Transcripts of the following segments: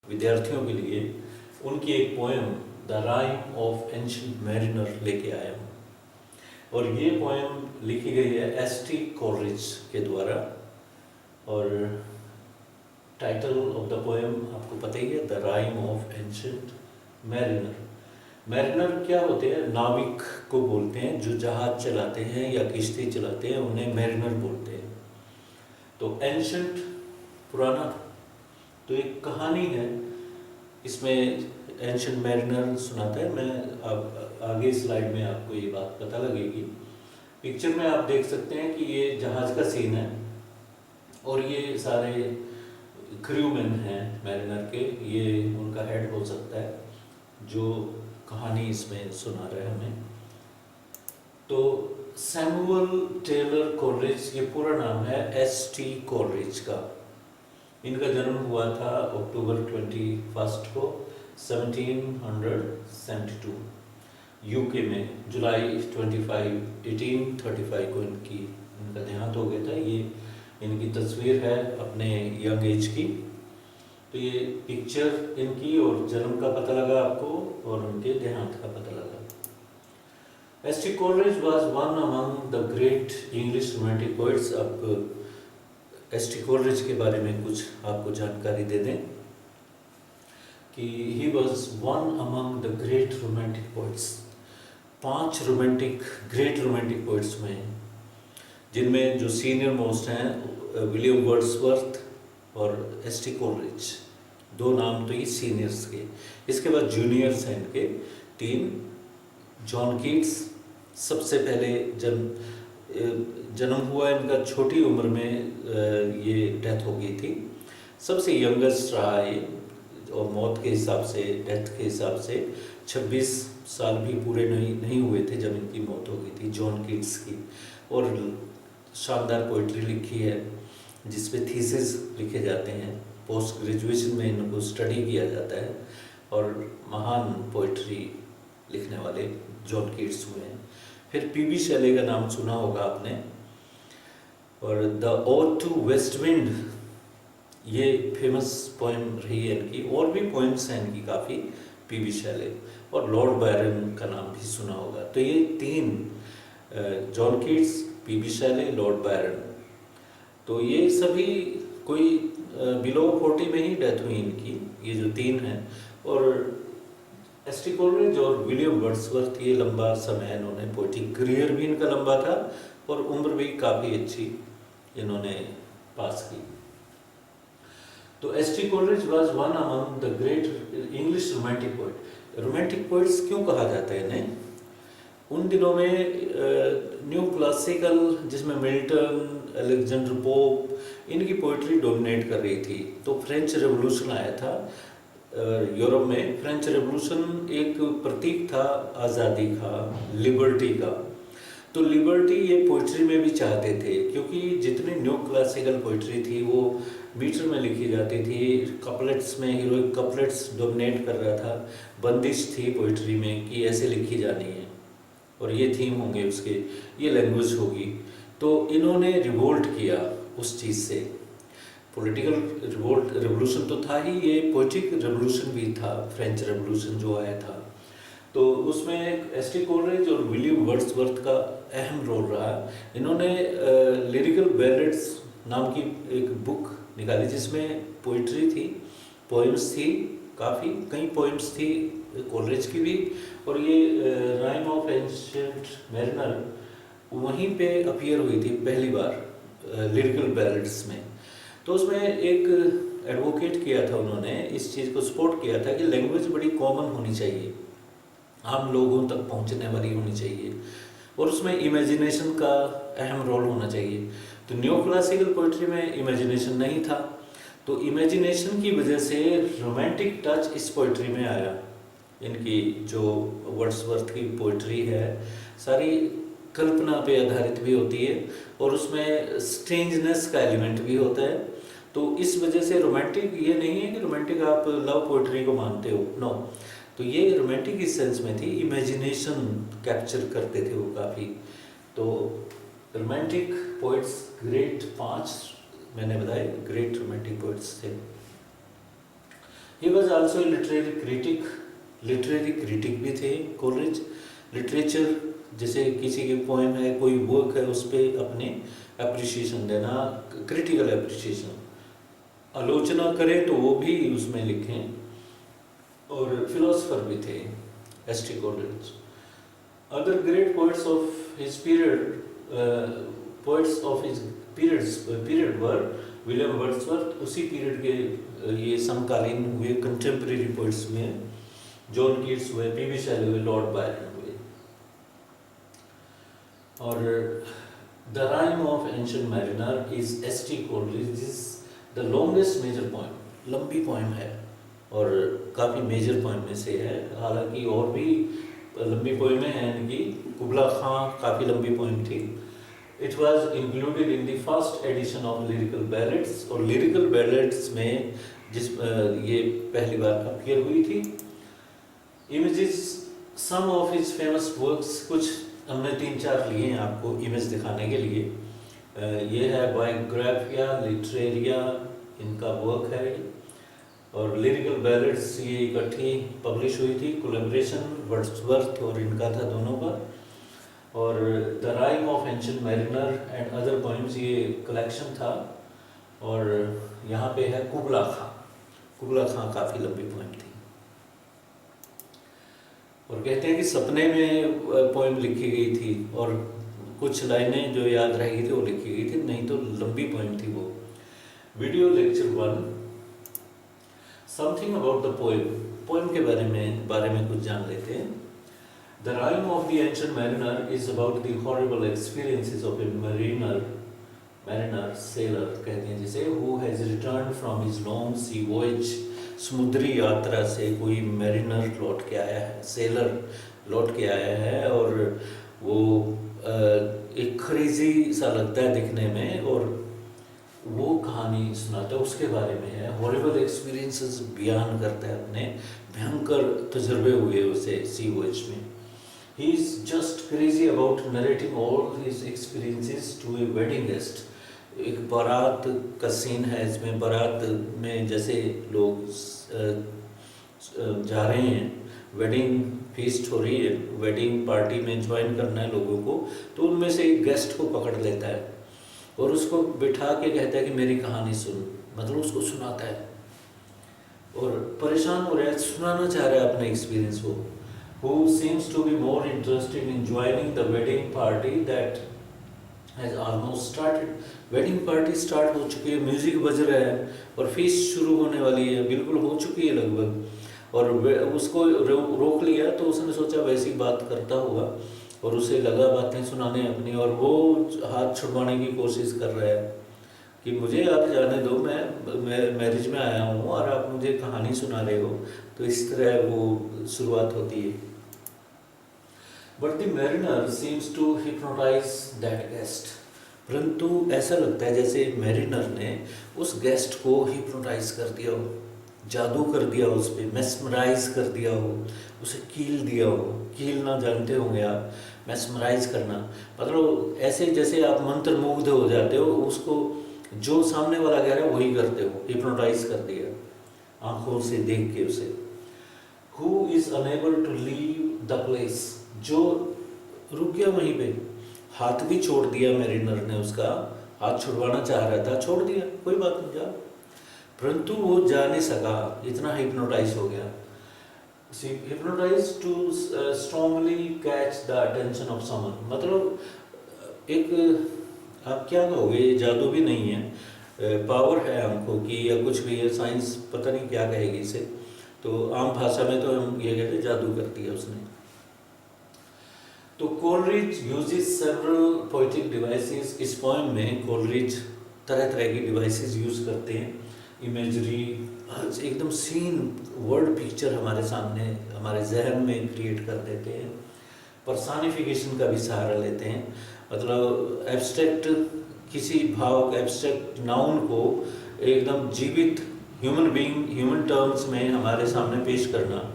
विद्यार्थियों के लिए उनकी एक poem the rime of ancient mariner लेके आया हूँ। और ये पोएम लिखी गई है एस.टी. कोलरिज के द्वारा। और टाइटल ऑफ द पोएम आपको पता ही है, the rime of ancient mariner. Mariner क्या होते हैं? नाविक को बोलते हैं, जो जहाज चलाते हैं या किश्ती चलाते हैं उन्हें मैरिनर बोलते हैं। तो एंशिएंट पुराना, तो एक कहानी है इसमें एंशिएंट मैरिनर सुनाता है। मैं अब आगे स्लाइड में आपको ये बात पता लगेगी। पिक्चर में आप देख सकते हैं कि ये जहाज का सीन है और ये सारे क्रूमैन हैं मैरिनर के। ये उनका हेड हो सकता है जो कहानी इसमें सुना रहे हैं हमें। तो सैमुअल टेलर कोलरिज, ये पूरा नाम है एस.टी. कोलरिज का। इनका जन्म हुआ था अक्टूबर 21 को 1772 यूके में। जुलाई 25 1835 को इनका देहांत हो गया था। ये इनकी तस्वीर है अपने यंग एज की। तो ये पिक्चर इनकी और जन्म का पता लगा आपको और उनके देहांत का पता लगा। ST. Coleridge was one among the great English romantic poets. अब एस.टी. कोलरिज के बारे में कुछ आपको जानकारी दे दें कि he was one among the great romantic poets. 5 great romantic poets में, जिनमें जो सीनियर मोस्ट हैं विलियम वर्ड्सवर्थ और एस.टी. कोलरिज। 2 नाम तो ये सीनियर्स के। इसके बाद जूनियर्स हैं इनके 3। जॉन कीट्स सबसे पहले जन्म हुआ इनका छोटी उम्र में, ये डेथ हो गई थी। सबसे यंगेस्ट रहा ये, और मौत के हिसाब से, डेथ के हिसाब से 26 साल भी पूरे नहीं हुए थे जब इनकी मौत हो गई थी, जॉन कीट्स की। और शानदार पोइट्री लिखी है जिस पे थीसिस लिखे जाते हैं। पोस्ट ग्रेजुएशन में इनको स्टडी किया जाता है और महान पोइट्री लिखने वाले जॉन कीट्स हुए हैं। फिर पी.बी. शेले का नाम सुना होगा आपने। और the ode to west wind, ये फेमस पोएम रही है इनकी। और भी पोएम्स हैं इनकी काफ़ी, पी.बी. शेले। और लॉर्ड बायरन का नाम भी सुना होगा। तो ये 3, John Keats, PB. शेले, Lord Byron, तो ये सभी कोई बिलो 40 में ही डेथ हुई इनकी, ये जो 3 हैं। और एस.टी. कोलरिज और विलियम वर्ड्सवर्थ, ये लंबा समय इन्होंने पोइट्री, करियर भी इनका लंबा था और उम्र भी काफ़ी अच्छी इन्होंने पास की। तो ST. Coleridge was one among the great English romantic poet. Romantic poets क्यों कहा जाता है इन्हें? उन दिनों में न्यू क्लासिकल, जिसमें मिल्टन, अलेक्जेंडर पोप, इनकी पोइट्री डोमिनेट कर रही थी। तो फ्रेंच रेवोल्यूशन आया था यूरोप में। फ्रेंच रेवोल्यूशन एक प्रतीक था आज़ादी का, लिबर्टी का। तो लिबर्टी ये पोइट्री में भी चाहते थे, क्योंकि जितनी न्यू क्लासिकल पोइट्री थी वो मीटर में लिखी जाती थी, कपलेट्स में, हीरोइक कपलेट्स डोमिनेट कर रहा था। बंदिश थी पोइट्री में कि ऐसे लिखी जानी है और ये थीम होंगे उसके, ये लैंग्वेज होगी। तो इन्होंने रिवोल्ट किया उस चीज़ से। पॉलिटिकल रिवोल्ट, रेवोल्यूशन तो था ही, ये पोइटिक रेवोल्यूशन भी था, फ्रेंच रेवोल्यूशन जो आया था। तो उसमें एस.टी. कोलरिज और विलियम वर्ड्सवर्थ का अहम रोल रहा। इन्होंने लिरिकल बैलेड्स नाम की एक बुक निकाली जिसमें पोइट्री थी, पोएम्स थी, काफ़ी कई पोएम्स थी कोलरिज की भी। और ये राइम ऑफ एंशिएंट मैरिनर वहीं पे अपीयर हुई थी पहली बार लिरिकल बैलेड्स में। तो उसमें एक एडवोकेट किया था उन्होंने, इस चीज़ को सपोर्ट किया था कि लैंग्वेज बड़ी कॉमन होनी चाहिए, आम लोगों तक पहुंचने वाली होनी चाहिए, और उसमें इमेजिनेशन का अहम रोल होना चाहिए। तो न्यू क्लासिकल पोइट्री में इमेजिनेशन नहीं था, तो इमेजिनेशन की वजह से रोमांटिक टच इस पोइट्री में आया। इनकी जो वर्ड्सवर्थ की पोइट्री है सारी कल्पना पे आधारित भी होती है और उसमें स्ट्रेंजनेस का एलिमेंट भी होता है। तो इस वजह से रोमांटिक ये नहीं है कि रोमांटिक आप लव पोइट्री को मानते हो, नो। तो ये रोमांटिक इस सेंस में थी, इमेजिनेशन कैप्चर करते थे वो काफ़ी। तो रोमांटिक पोइट्स ग्रेट 5 मैंने बताए ग्रेट रोमांटिक पोइट्स थे। He was also a literary critic भी थे कोलरिज। लिटरेचर, जैसे किसी की पोएम है, कोई वर्क है, उस पर अपने अप्रिसिएशन देना, क्रिटिकल अप्रिसिएशन, आलोचना करें तो वो भी उसमें लिखें। और फिलोसफर भी थे S T Coleridge. Other great poets of his period were William Wordsworth, उसी पीरियड के ये समकालीन हुए कंटेम्प्रेरी पोइट्स में जॉन कीट्स हुए, पी.बी. शेली हुए, लॉर्ड बायरन हुए। और the rime of ancient mariner is S T Coleridge the longest major poem, लंबी पोएम है और काफ़ी मेजर पोएम में से है। हालांकि और भी लंबी पोएमें हैं इनकी। कुबला खां काफ़ी लंबी पोएम थी। It was included in the first edition of lyrical ballads, और लिरिकल बैलेड्स में ये पहली बार अपीयर हुई थी। Images, some of his famous works, कुछ हमने 3-4 लिए हैं आपको इमेज दिखाने के लिए। ये है बायोग्राफिया लिटरेरिया, इनका वर्क है। और लिरिकल बैलेड्स ये इकट्ठी पब्लिश हुई थी, कोलैबोरेशन वर्ड्सवर्थ और इनका था दोनों का। और the rime of ancient mariner and other poems, ये कलेक्शन था। और यहाँ पे है कुबला खां। कुबला खां काफ़ी लंबी पोएम थी। और कहते हैं कि सपने में पोएम लिखी गई थी और कुछ लाइनें जो याद रह गई थी वो लिखी गई थी, नहीं तो लंबी पोएम थी वो। Video lecture 1, something about the poem. Poem के बारे में कुछ जान लेते हैं। The rhyme of the ancient mariner is about the horrible experiences of a mariner, sailor कहते हैं जिसे, who has returned from his long sea voyage, समुद्री यात्रा से कोई मैरिनर लौट के आया है, सेलर लौट के आया है। और वो एक क्रेजी सा लगता है दिखने में, और वो कहानी सुनाता है, उसके बारे में है। हॉरिबल एक्सपीरियंसेस बयान करता है अपने भयंकर तजुर्बे हुए उसे सी वॉयज में। He is just crazy about narrating all his experiences to a wedding guest. एक बारात का सीन है इसमें। बारात में जैसे लोग जा रहे हैं, वेडिंग फीस्ट हो रही है, वेडिंग पार्टी में ज्वाइन करना है लोगों को, तो उनमें से एक गेस्ट को पकड़ लेता है और उसको बिठा के कहता है कि मेरी कहानी सुन, मतलब उसको सुनाता है। और परेशान हो रहा है, सुनाना चाह रहा है अपना एक्सपीरियंस वो। Who seems to be more interested in joining the wedding party that has almost started. Wedding party start हो चुकी है, म्यूजिक बज रहा है और फीस्ट शुरू होने वाली है, बिल्कुल हो चुकी है लगभग। और उसको रोक लिया तो उसने सोचा वैसी बात करता होगा और उसे लगा बातें सुनाने अपनी, और वो हाथ छुड़वाने की कोशिश कर रहा है कि मुझे आप जाने दो, मैं मैरिज में आया हूँ और आप मुझे कहानी सुना रहे हो। तो इस तरह वो शुरुआत होती है। But the mariner seems to hypnotise that guest, परंतु ऐसा लगता है जैसे मैरिनर ने उस गेस्ट को हिप्नोटाइज कर दिया हो, जादू कर दिया उस पर, मेस्मराइज कर दिया हो, उसे कील दिया हो। कील ना जानते होंगे आप, मेस्मराइज करना मतलब ऐसे जैसे आप मंत्र मुग्ध हो जाते हो, उसको जो सामने वाला कह रहा है वही करते हो, हिप्नोटाइज कर दिया आंखों से देख के उसे। Who is unable to leave the place, जो रुक गया वहीं पे, हाथ भी छोड़ दिया मैरिनर ने, उसका हाथ छुड़वाना चाह रहा था, छोड़ दिया, कोई बात नहीं जा, परंतु वो जा नहीं सका, इतना हिप्नोटाइज हो गया। Hypnotise to strongly catch the attention of someone, मतलब एक आप क्या कहोगे, ये जादू भी नहीं है, पावर है आंखों की या कुछ भी है, साइंस पता नहीं क्या कहेगी इसे, तो आम भाषा में तो हम ये कहते हैं जादू कर दिया उसने। तो Coleridge uses several poetic devices, इस पोएम में कोलरिज तरह तरह की डिवाइसेस यूज करते हैं, इमेजरी, एकदम सीन वर्ड पिक्चर हमारे सामने हमारे जहन में क्रिएट कर देते हैं, पर्सनिफिकेशन का भी सहारा लेते हैं, मतलब एब्स्ट्रैक्ट किसी भाव का एब्स्ट्रैक्ट नाउन को एकदम जीवित ह्यूमन बीइंग, ह्यूमन टर्म्स में हमारे सामने पेश करना,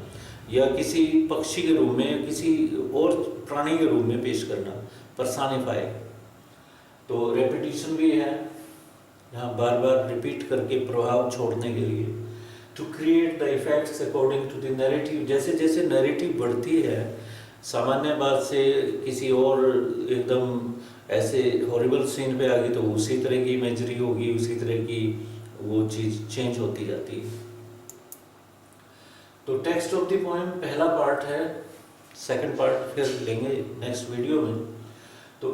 या किसी पक्षी के रूप में, किसी और प्राणी के रूप में पेश करना, पर्सनिफाई। तो रेपिटेशन भी है यहाँ, बार बार रिपीट करके प्रभाव छोड़ने के लिए। To create the effects according to the narrative. जैसे जैसे नैरेटिव बढ़ती है, सामान्य बात से किसी और एकदम ऐसे हॉरिबल सीन पे आ गई तो उसी तरह की इमेजरी होगी, उसी तरह की वो चीज़ चेंज होती जाती है। तो टेक्स्ट ऑफ द पोएम पहला पार्ट है, सेकंड पार्ट फिर लेंगे नेक्स्ट वीडियो में। तो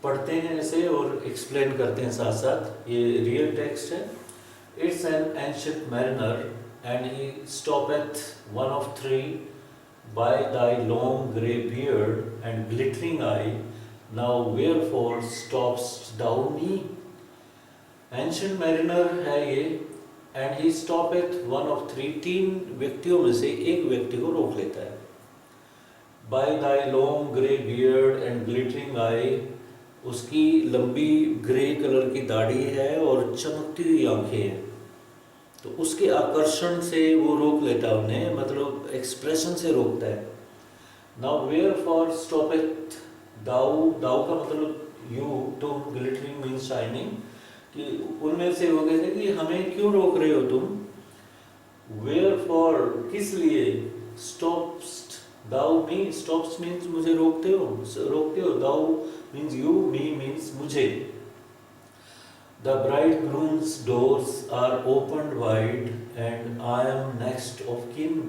पढ़ते हैं इसे और एक्सप्लेन करते हैं साथ साथ। ये रियल टेक्स्ट है। It's an ancient mariner and he stoppeth one of three by thy long grey beard and glittering eye, now wherefore stoppest thou me? Ancient mariner है ये, and he stoppeth one of three, तीन व्यक्तियों में से एक व्यक्ति को रोक लेता है। By thy long grey beard and glittering eye, उसकी लंबी ग्रे कलर की दाढ़ी है और चमकती हुई आंखें हैं, तो उसके आकर्षण से वो रोक लेता है उन्हें, मतलब एक्सप्रेशन से रोकता है। नाउ वेयर फॉर स्टॉपेथ दाउ, दाउ का मतलब यू, तुम, ग्लिटरिंग मीन्स शाइनिंग, कि उनमें से वो कहते हैं कि हमें क्यों रोक रहे हो तुम। वेयर फॉर किस लिए, स्टॉप्स्ट दाउ मी, स्टॉप्स मीन्स मुझे रोकते हो, दाउ मीन्स यू, मी मीन्स मुझे। The bridegroom's doors are opened wide and I am next of kin.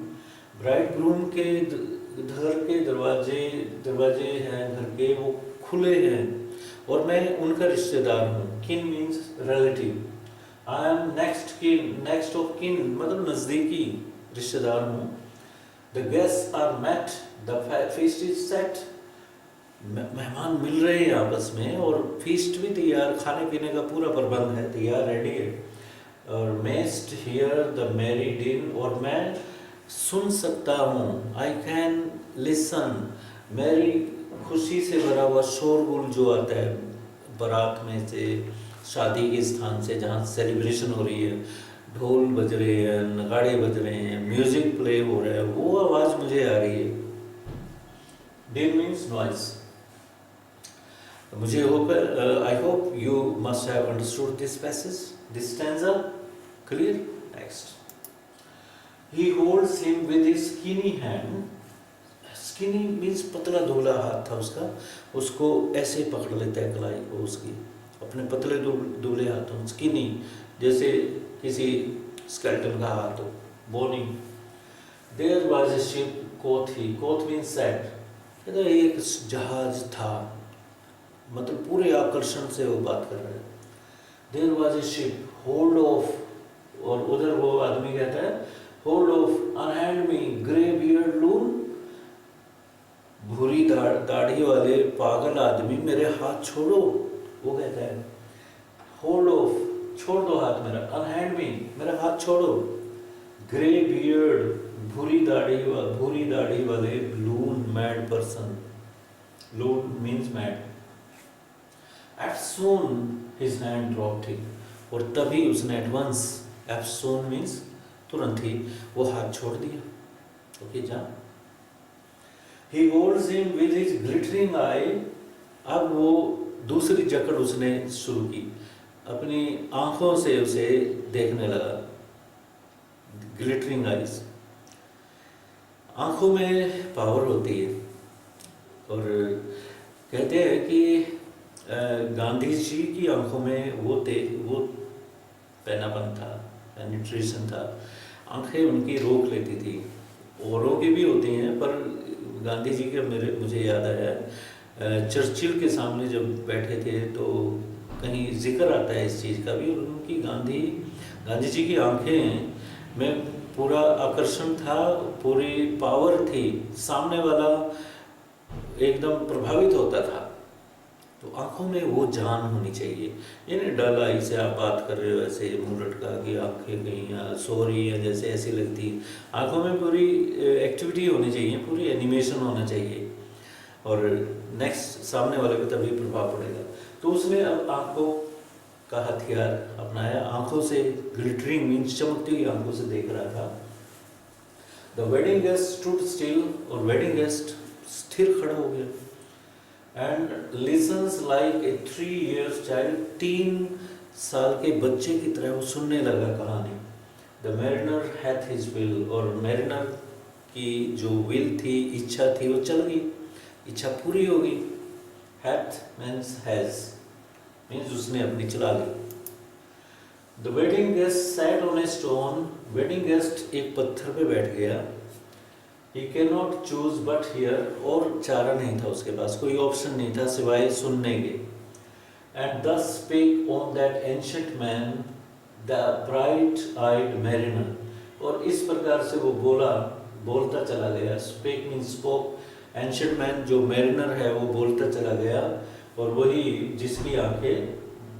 Bridegroom के घर के दरवाजे हैं घर के, वो खुले हैं और मैं उनका रिश्तेदार हूँ। Kin means relative. I am next kin, next of kin मतलब नज़दीकी रिश्तेदार हूँ। The guests are met, the feast is set. मेहमान मिल रहे हैं आपस में और फीस्ट भी तैयार, खाने पीने का पूरा प्रबंध है, तैयार रेडी है। और मेस्ट हियर द मैरी डिन, और मैं सुन सकता हूँ, आई कैन लिसन, मेरी खुशी से भरा हुआ शोरगुल जो आता है बारात में से, शादी के स्थान से जहाँ सेलिब्रेशन हो रही है, ढोल बज रहे हैं, नगाड़े बज रहे हैं, म्यूजिक प्ले हो रहा है, वो आवाज़ मुझे आ रही है। डिन मीन्स नॉइस। मुझे I hope you must have understood this passage, this stanza. Clear? Next. He holds him with his skinny hand. Skinny means पतला दुबला हाथ था उसका, उसको ऐसे पकड़ लेता है कलाई को उसकी, अपने पतले दुबले हाथों। स्किनी जैसे किसी स्केलेटन का हाथ हो, बोनी। There was a ship, quoth he. Quoth means said. कहता एक जहाज था, मतलब पूरे आकर्षण से वो बात कर रहे हैं। There was a ship, hold of, और उधर वो आदमी कहता है hold of, unhand me, grey beard loon, भूरी दाढ़ी वाले पागल आदमी मेरे हाथ छोड़ो। वो कहता है hold of, छोड़ दो हाथ मेरा, unhand me, मेरा हाथ छोड़ो। grey beard, भूरी दाढ़ी वाले, loon, mad person, loon means mad। At soon his hand dropped him, और तभी उसने at once, at soon means तुरंत ही, वो हाथ छोड़ दिया। ओके जा। He holds him with his glittering eye, अब वो दूसरी जकड़ उसने शुरू की, अपनी आंखों से उसे देखने लगा। ग्लिटरिंग आइज, आंखों में पावर होती है, और कहते हैं कि गांधी जी की आंखों में वो पैनापन था, पेनिट्रेशन था, आंखें उनकी रोक लेती थी। औरों की भी होती हैं, पर गांधी जी के मुझे याद आया, चर्चिल के सामने जब बैठे थे तो कहीं जिक्र आता है इस चीज़ का भी, और उनकी गांधी जी की आंखें में पूरा आकर्षण था, पूरी पावर थी, सामने वाला एकदम प्रभावित होता था। तो आंखों में वो जान होनी चाहिए, यानी डल आई से आप बात कर रहे हो ऐसे मुंह लटका कि आंखें कहीं सो रही हैं जैसे ऐसी लगती है, आंखों में पूरी एक्टिविटी होनी चाहिए, पूरी एनिमेशन होना चाहिए, और नेक्स्ट सामने वाले पे तभी प्रभाव पड़ेगा। तो उसने अब आंखों का हथियार अपनाया, आंखों से, ग्लिटरिंग मीन्स चमकती हुई आंखों से देख रहा था। The wedding guest stood still, और वेडिंग गेस्ट स्थिर खड़ा हो गया। And lessons like a 3 years child, 3 साल के बच्चे की तरह वो सुनने लगा कहानी। The mariner hath his will, और मैरिनर की जो विल थी, इच्छा थी, वो चल गई, इच्छा पूरी हो गई। हैथ मीन्स हैज, मीन्स उसने अपनी चला ली। The wedding guest sat on a stone, wedding guest एक पत्थर पे बैठ गया। He can not choose but hear, और चारा नहीं था उसके पास, कोई ऑप्शन नहीं था सिवाय सुनने के। And thus spake on that ancient man the bright-eyed mariner, और इस प्रकार से वो बोलता चला गया। Spake mean spoke, ancient man जो मैरिनर है वो बोलता चला गया, और वही जिसकी आंखें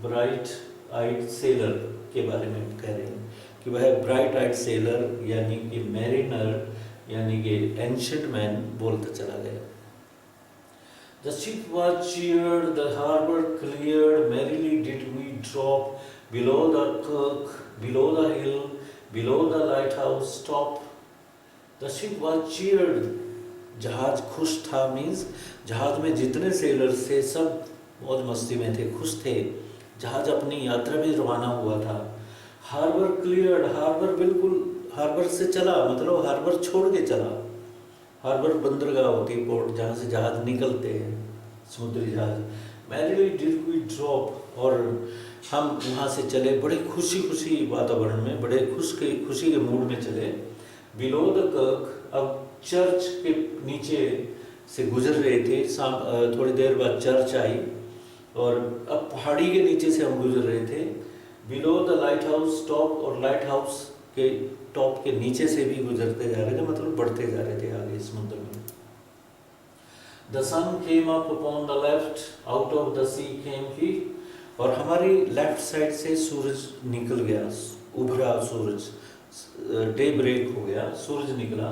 ब्राइट आइड सेलर के बारे में कह रही हैं कि वह ब्राइट आइड सेलर यानी कि मैरिनर यानी कि एंशियंट मैन बोलता चला गया। The ship was cheered, the harbour cleared, merrily did we drop below the kirk, below the hill, below the lighthouse top. The ship was cheered, जहाज खुश था, मीन्स जहाज में जितने सेलर्स थे सब मौज मस्ती में थे, खुश थे, जहाज अपनी यात्रा भी रवाना हुआ था। हार्बर क्लियर्ड, हार्बर बिल्कुल हार्बर से चला, मतलब हार्बर छोड़ के चला। हार्बर बंदरगाह होती है, पोर्ट जहाँ से जहाज निकलते हैं, समुद्री जहाज। मैरिली डिड वी ड्रॉप, और हम वहाँ से चले बड़े खुशी वातावरण में, बड़े खुशी के मूड में चले। बिलो द कर्क, अब चर्च के नीचे से गुजर रहे थे, थोड़ी देर बाद चर्च आई, और अब पहाड़ी के नीचे से हम गुजर रहे थे। Below the light house top, और लाइट हाउस के टॉप के नीचे से भी गुजरते जा रहे थे, मतलब बढ़ते जा रहे थे आगे समुद्र में। The sun came up upon the left, out of the sea came he, और हमारी लेफ्ट साइड से सूरज निकल गया, उभरा सूरज, डे ब्रेक हो गया, सूरज निकला।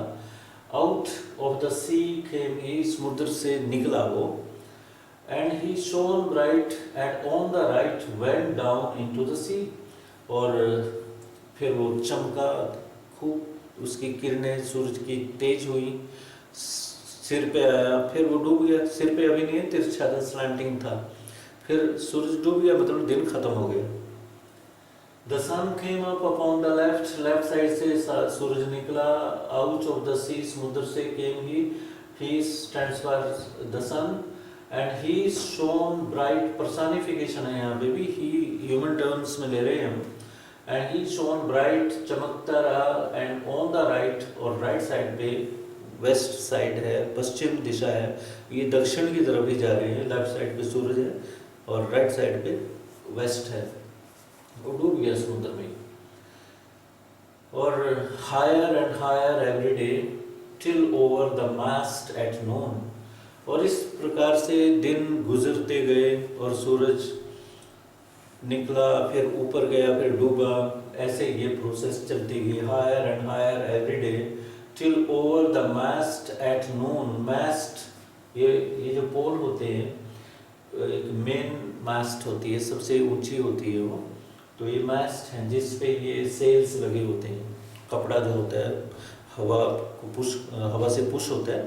Out of the sea came he, समुद्र से निकला वो। And he shone bright and on the right went down into the sea, और फिर वो चमका खूब, उसकी किरणें सूरज की तेज हुई, सिर पे आया, फिर वो डूब गया। सिर पे अभी नहीं है, तिरछा था, स्लैंटिंग था, फिर सूरज डूब गया, मतलब दिन खत्म हो गया। The sun came up upon the left, left side से सूरज निकला। आउट ऑफ द सी, समुद्र से came he stands for the sun, and he shone bright, personification है यहाँ पे भी, ही ह्यूमन टर्म्स में ले रहे हैं हम। एंड ही शोन ब्राइट, चमकता रहा। एंड ऑन द राइट, और राइट साइड पे, वेस्ट साइड है, पश्चिम दिशा है, ये दक्षिण की तरफ ही जा रहे हैं। लेफ्ट साइड पे सूरज है और राइट साइड पे वेस्ट है, वो डूब गया समुद्र में। और higher and higher every day till over the mast at noon, और इस प्रकार से दिन गुजरते गए और सूरज निकला, फिर ऊपर गया, फिर डूबा, ऐसे ये प्रोसेस चलती गई। Higher and higher every day till over the mast at noon. Mast ये जो पोल होते हैं, एक मेन मास्ट होती है, सबसे ऊंची होती है वो, तो ये मास्ट है जिस पे ये सेल्स लगे होते हैं, कपड़ा जो होता है हवा से पुश होता है,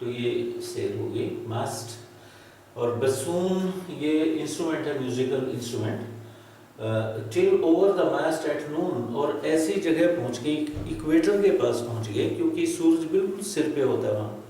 तो ये सेल होगी मास्ट। और बसून ये इंस्ट्रूमेंट है, musical instrument. Till over the mast at noon, और ऐसी जगह पहुंच गई, इक्वेटर के पास पहुंच गए, क्योंकि सूरज बिल्कुल सिर पे होता है वहाँ।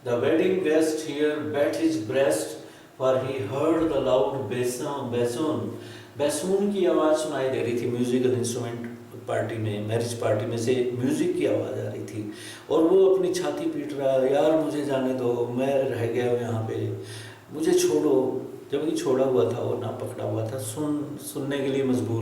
The wedding guest here beat his breast, for he heard the loud bassoon. Bassoon की आवाज़ सुनाई दे रही थी, म्यूजिकल इंस्ट्रूमेंट पार्टी में, मैरिज पार्टी में से म्यूजिक की आवाज़ आ रही थी, और वो अपनी छाती पीट रहा, यार मुझे जाने दो, मैं रह गया हूँ यहाँ पे, मुझे छोड़ो। जबकि छोड़ा हुआ था और ना पकड़ा हुआ था, सुनने के लिए मजबूर।